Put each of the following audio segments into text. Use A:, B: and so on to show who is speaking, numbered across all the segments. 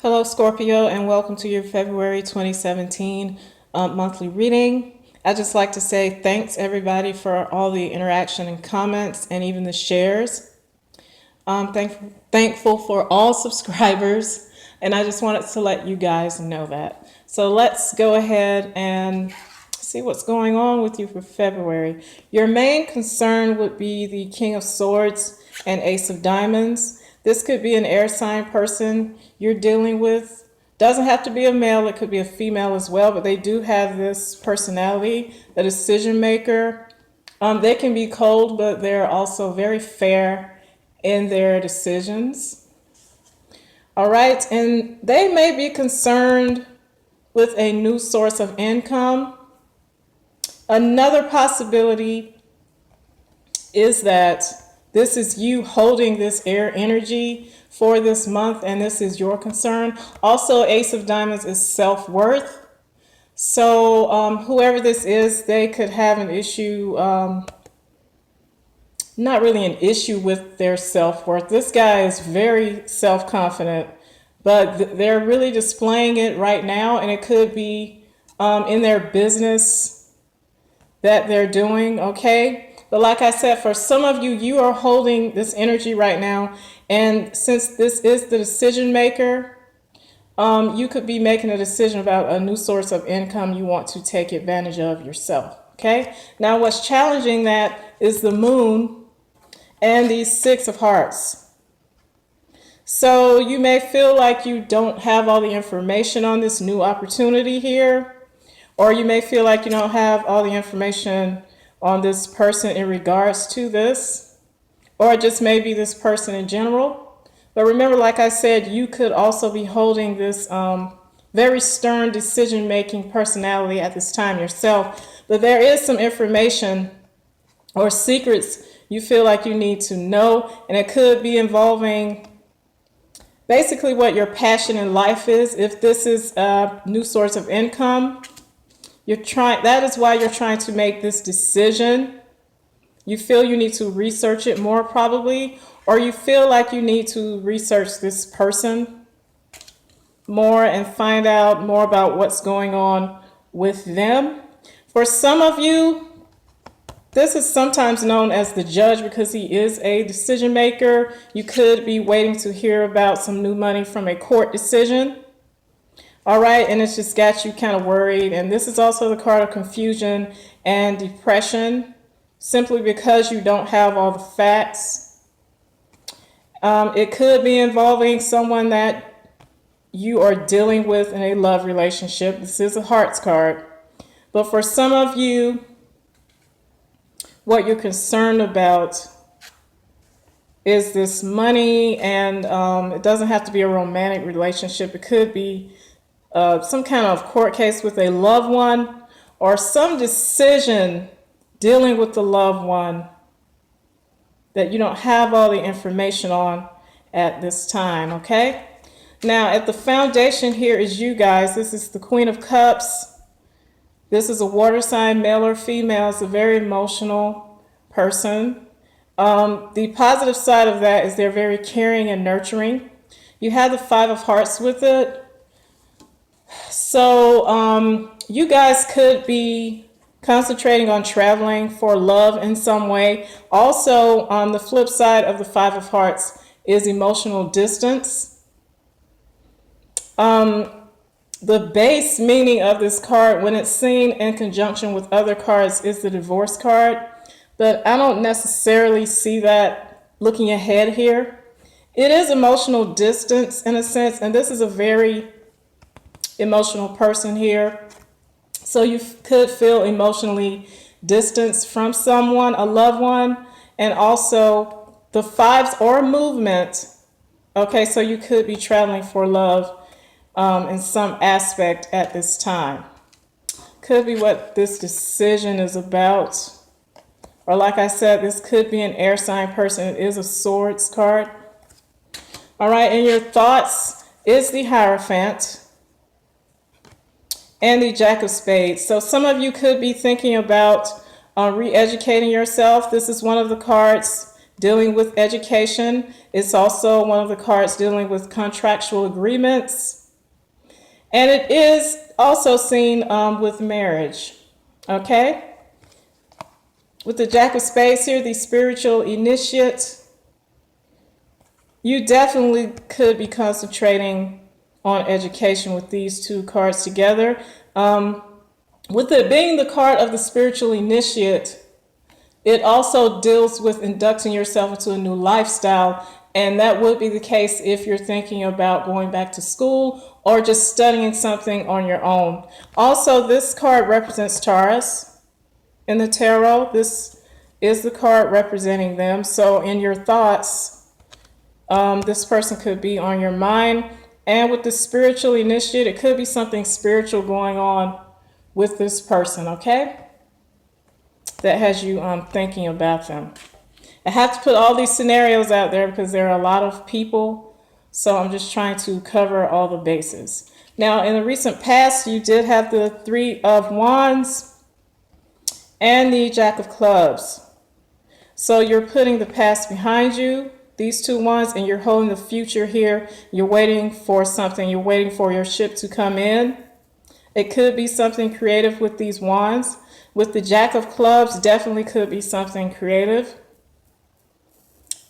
A: Hello, Scorpio, and welcome to your February 2017 monthly reading. I'd just like to say thanks, everybody, for all the interaction and comments and even the shares. Thankful for all subscribers, and I just wanted to let you guys know that. So let's go ahead and see what's going on with you for February. Your main concern would be the King of Swords and Ace of Diamonds. This could be an air sign person you're dealing with. Doesn't have to be a male, it could be a female as well, but they do have this personality, a decision maker. They can be cold, but they're also very fair in their decisions. All right, and they may be concerned with a new source of income. Another possibility is that this is you holding this air energy for this month, and this is your concern. Also, Ace of Diamonds is self-worth. So whoever this is, they could have an issue, not really an issue with their self-worth. This guy is very self-confident, but they're really displaying it right now, and it could be in their business that they're doing, okay? But like I said, for some of you, you are holding this energy right now. And since this is the decision maker, you could be making a decision about a new source of income you want to take advantage of yourself. Okay. Now, what's challenging that is the moon and the Six of Hearts. So you may feel like you don't have all the information on this new opportunity here, or you may feel like you don't have all the information on this person in regards to this, or just maybe this person in general. But remember, like I said, you could also be holding this very stern decision-making personality at this time yourself. But there is some information or secrets you feel like you need to know, and it could be involving basically what your passion in life is. If this is a new source of income, that is why you're trying to make this decision. You feel you need to research it more probably, or you feel like you need to research this person more and find out more about what's going on with them. For some of you, this is sometimes known as the judge because he is a decision maker. You could be waiting to hear about some new money from a court decision. All right, and it's just got you kind of worried. And this is also the card of confusion and depression, simply because you don't have all the facts. It could be involving someone that you are dealing with in a love relationship. This is a hearts card. But for some of you, what you're concerned about is this money, and it doesn't have to be a romantic relationship. It could be some kind of court case with a loved one, or some decision dealing with the loved one that you don't have all the information on at this time, okay? Now, at the foundation here is you guys. This is the Queen of Cups. This is a water sign, male or female. It's a very emotional person. The positive side of that is they're very caring and nurturing. You have the Five of Hearts with it. So you guys could be concentrating on traveling for love in some way. Also, on the flip side of the Five of Hearts is emotional distance. The base meaning of this card, when it's seen in conjunction with other cards, is the divorce card. But I don't necessarily see that looking ahead here. It is emotional distance in a sense, and this is a very emotional person here. So you could feel emotionally distanced from someone, a loved one, and also the fives or movement. Okay, so you could be traveling for love in some aspect at this time. Could be what this decision is about. Or like I said, this could be an air sign person. It is a swords card. All right, and your thoughts is the Hierophant and the Jack of Spades. So some of you could be thinking about re-educating yourself. This is one of the cards dealing with education. It's also one of the cards dealing with contractual agreements. And it is also seen with marriage. Okay? With the Jack of Spades here, the spiritual initiate, you definitely could be concentrating on education with these two cards together. With it being the card of the spiritual initiate, it also deals with inducting yourself into a new lifestyle, and that would be the case if you're thinking about going back to school or just studying something on your own. Also, this card represents Taurus in the tarot. This is the card representing them. So in your thoughts, this person could be on your mind. And with the spiritual initiate, it could be something spiritual going on with this person, okay? That has you thinking about them. I have to put all these scenarios out there because there are a lot of people, so I'm just trying to cover all the bases. Now, in the recent past, you did have the Three of Wands and the Jack of Clubs. So you're putting the past behind you, these two wands, and you're holding the future here. You're waiting for something. You're waiting for your ship to come in. It could be something creative with these wands. With the Jack of Clubs, definitely could be something creative.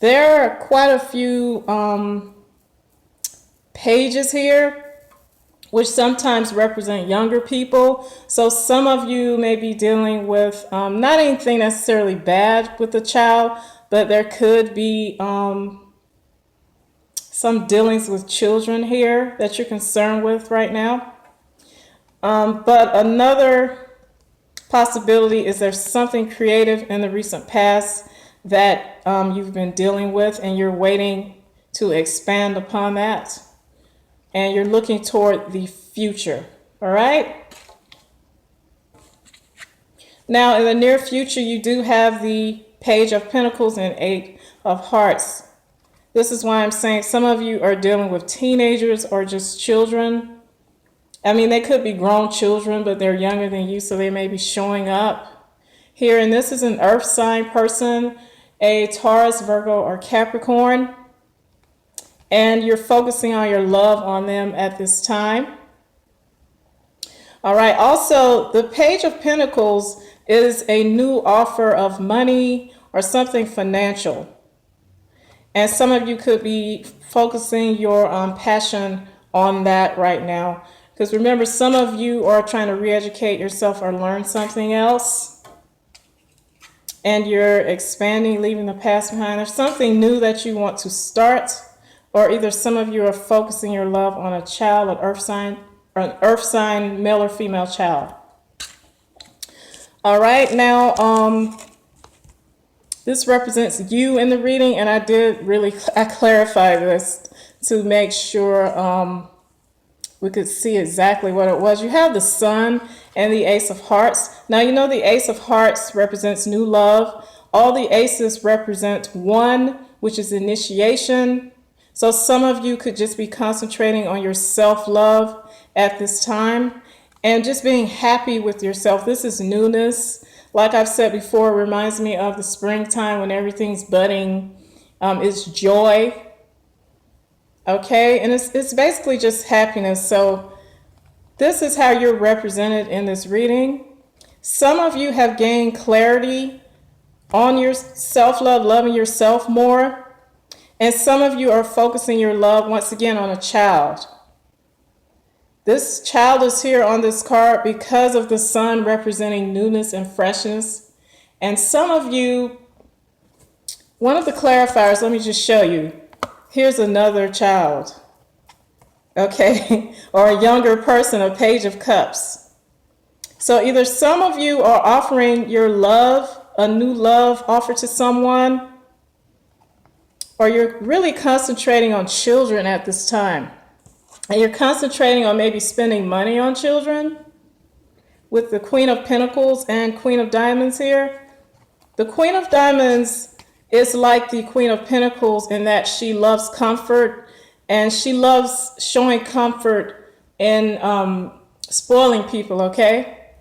A: There are quite a few pages here, which sometimes represent younger people. So some of you may be dealing with not anything necessarily bad with the child, but there could be some dealings with children here that you're concerned with right now. But another possibility is there's something creative in the recent past that you've been dealing with, and you're waiting to expand upon that. And you're looking toward the future, all right? Now, in the near future, you do have the Page of Pentacles and Eight of Hearts. This is why I'm saying some of you are dealing with teenagers or just children. I mean, they could be grown children, but they're younger than you, so they may be showing up here. And this is an earth sign person, a Taurus, Virgo, or Capricorn. And you're focusing on your love on them at this time. All right, also, the Page of Pentacles is a new offer of money or something financial. And some of you could be focusing your passion on that right now. Because remember, some of you are trying to re-educate yourself or learn something else. And you're expanding, leaving the past behind. There's something new that you want to start. Or either some of you are focusing your love on a child, an earth sign, male or female child. All right, now this represents you in the reading, and I clarified this to make sure we could see exactly what it was. You have the Sun and the Ace of Hearts. Now, you know the Ace of Hearts represents new love. All the aces represent one, which is initiation. So some of you could just be concentrating on your self-love at this time and just being happy with yourself. This is newness. Like I've said before, it reminds me of the springtime when everything's budding. It's joy. Okay, and it's basically just happiness. So this is how you're represented in this reading. Some of you have gained clarity on your self-love, loving yourself more. And some of you are focusing your love once again on a child. This child is here on this card because of the Sun representing newness and freshness. And some of you, one of the clarifiers, let me just show you. Here's another child, okay, or a younger person, a Page of Cups. So either some of you are offering your love, a new love offer to someone, or you're really concentrating on children at this time. And you're concentrating on maybe spending money on children with the Queen of Pentacles and Queen of Diamonds here. The Queen of Diamonds is like the Queen of Pentacles in that she loves comfort, and she loves showing comfort in spoiling people, okay?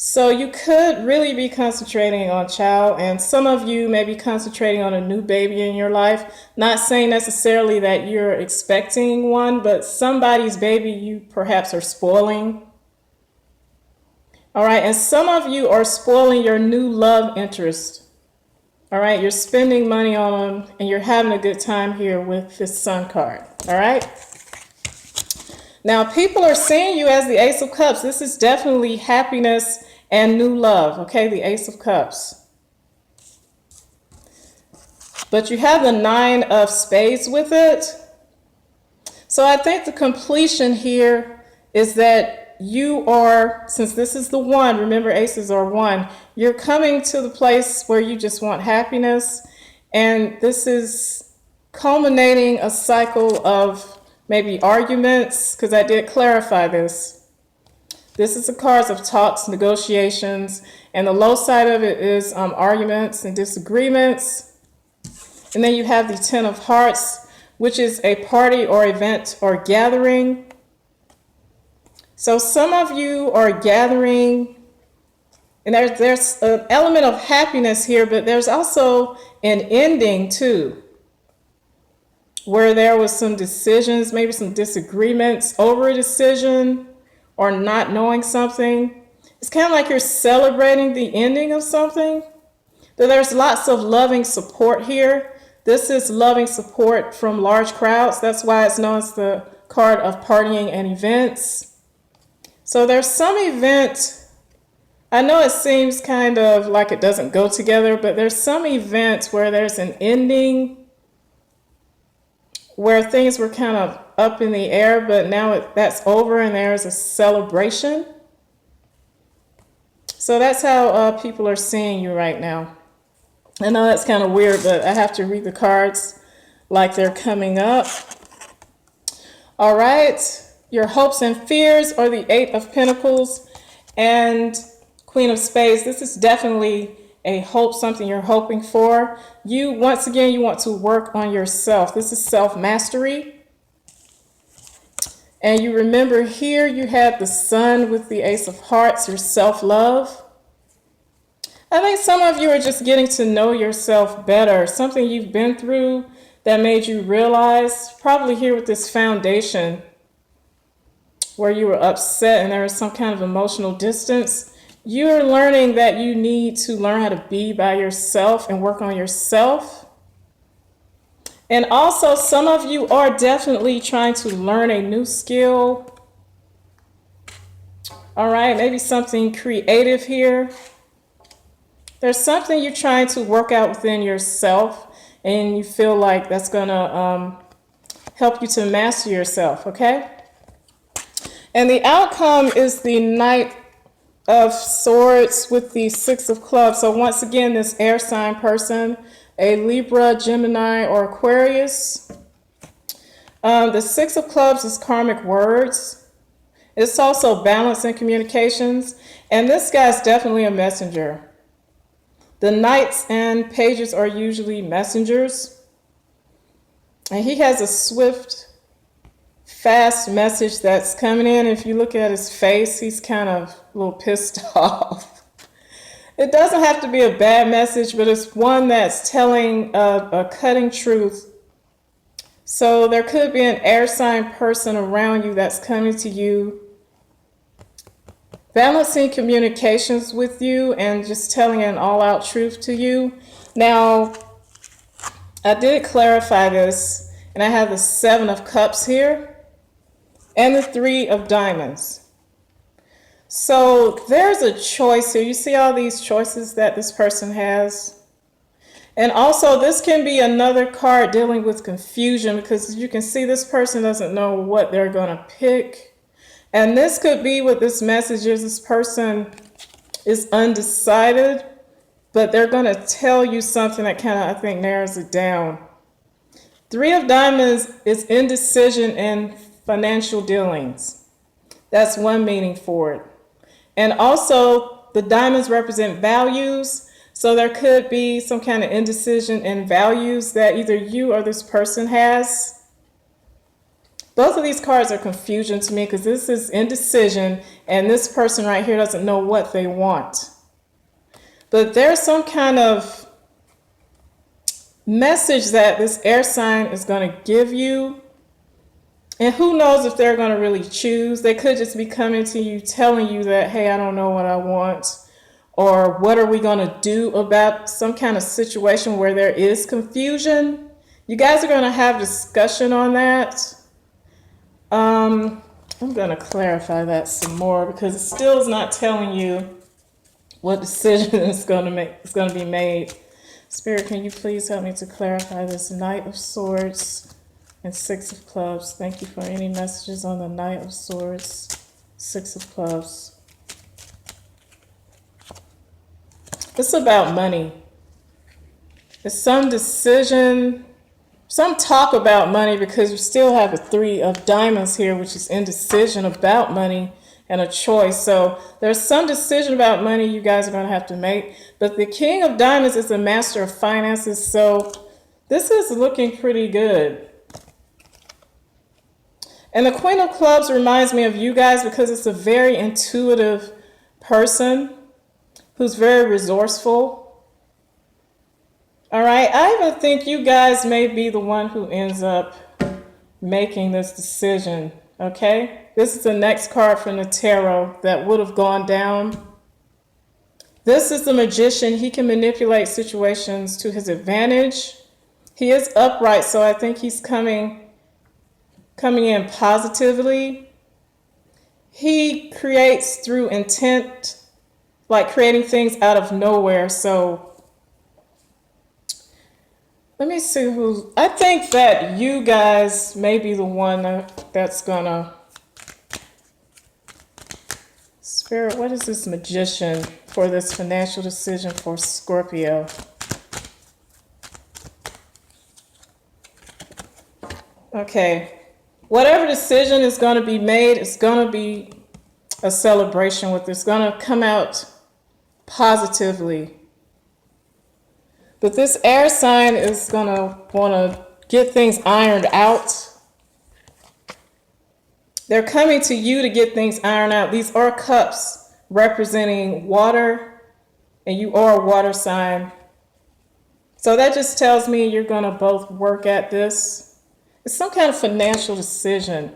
A: So you could really be concentrating on child, and some of you may be concentrating on a new baby in your life. Not saying necessarily that you're expecting one, but somebody's baby you perhaps are spoiling. All right, and some of you are spoiling your new love interest. All right, you're spending money on them and you're having a good time here with this Sun card. All right. Now, people are seeing you as the Ace of Cups. This is definitely happiness and new love. Okay, the Ace of Cups. But you have the Nine of Spades with it. So I think the completion here is that you are, since this is the one, remember aces are one, you're coming to the place where you just want happiness. And this is culminating a cycle of maybe arguments, because I did clarify this. This is the cards of talks, negotiations, and the low side of it is arguments and disagreements. And then you have the Ten of Hearts, which is a party or event or gathering. So some of you are gathering, and there's an element of happiness here, but there's also an ending too, where there was some decisions, maybe some disagreements over a decision or not knowing something. It's kind of like you're celebrating the ending of something, but there's lots of loving support here. This is loving support from large crowds. That's why it's known as the card of partying and events. So there's some event, I know it seems kind of like it doesn't go together, but there's some events where there's an ending, where things were kind of up in the air, but now that's over and there's a celebration. So that's how people are seeing you right now. I know that's kind of weird, but I have to read the cards like they're coming up. All right. Your hopes and fears are the Eight of Pentacles and Queen of Spades. This is definitely a hope, something you're hoping for. You, once again, you want to work on yourself. This is self-mastery. And you remember here you have the Sun with the Ace of Hearts, your self-love. I think some of you are just getting to know yourself better. Something you've been through that made you realize, probably here with this foundation, where you were upset and there was some kind of emotional distance. You're learning that you need to learn how to be by yourself and work on yourself. And also, some of you are definitely trying to learn a new skill. All right, maybe something creative here. There's something you're trying to work out within yourself, and you feel like that's going to help you to master yourself, okay? And the outcome is the Knight of Swords with the Six of Clubs. So once again, this air sign person, a Libra, Gemini, or Aquarius. The Six of Clubs is karmic words. It's also balance and communications. And this guy's definitely a messenger. The Knights and Pages are usually messengers. And he has a swift, fast message that's coming in. If you look at his face, he's kind of a little pissed off. It doesn't have to be a bad message, but it's one that's telling a cutting truth. So there could be an air sign person around you that's coming to you, balancing communications with you and just telling an all-out truth to you. Now, I did clarify this, and I have the Seven of Cups here and the Three of Diamonds. So there's a choice here. You see all these choices that this person has? And also, this can be another card dealing with confusion, because as you can see, this person doesn't know what they're going to pick. And this could be what this message is. This person is undecided, but they're going to tell you something that kind of, I think, narrows it down. Three of Diamonds is indecision in financial dealings. That's one meaning for it. And also, the diamonds represent values. So there could be some kind of indecision in values that either you or this person has. Both of these cards are confusion to me because this is indecision and this person right here doesn't know what they want. But there's some kind of message that this air sign is going to give you. And who knows if they're going to really choose. They could just be coming to you telling you that, hey, I don't know what I want. Or what are we going to do about some kind of situation where there is confusion. You guys are going to have discussion on that. I'm going to clarify that some more because it still is not telling you what decision is going to be made. Spirit, can you please help me to clarify this Knight of Swords and Six of Clubs? Thank you for any messages on the Knight of Swords, Six of Clubs. It's about money. It's some decision, some talk about money because you still have a Three of Diamonds here, which is indecision about money and a choice. So there's some decision about money you guys are going to have to make. But the King of Diamonds is a master of finances. So this is looking pretty good. And the Queen of Clubs reminds me of you guys because it's a very intuitive person who's very resourceful. All right, I even think you guys may be the one who ends up making this decision, okay? This is the next card from the tarot that would have gone down. This is the Magician. He can manipulate situations to his advantage. He is upright, so I think he's coming in positively. He creates through intent, like creating things out of nowhere. So let me see who, I think that you guys may be the one that's gonna, Spirit, what is this Magician for this financial decision for Scorpio? Okay, whatever decision is going to be made, it's going to be a celebration with it. It's going to come out positively. But this air sign is going to want to get things ironed out. They're coming to you to get things ironed out. These are cups representing water, and you are a water sign. So that just tells me you're going to both work at this. It's some kind of financial decision.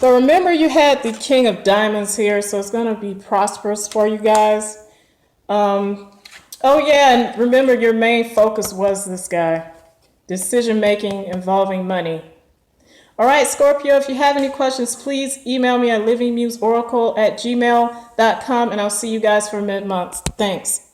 A: But remember, you had the King of Diamonds here, so it's going to be prosperous for you guys. Oh yeah, and remember your main focus was this guy. Decision making involving money. All right, Scorpio, if you have any questions, please email me at livingmuseoracle@gmail.com, and I'll see you guys for mid-month. Thanks.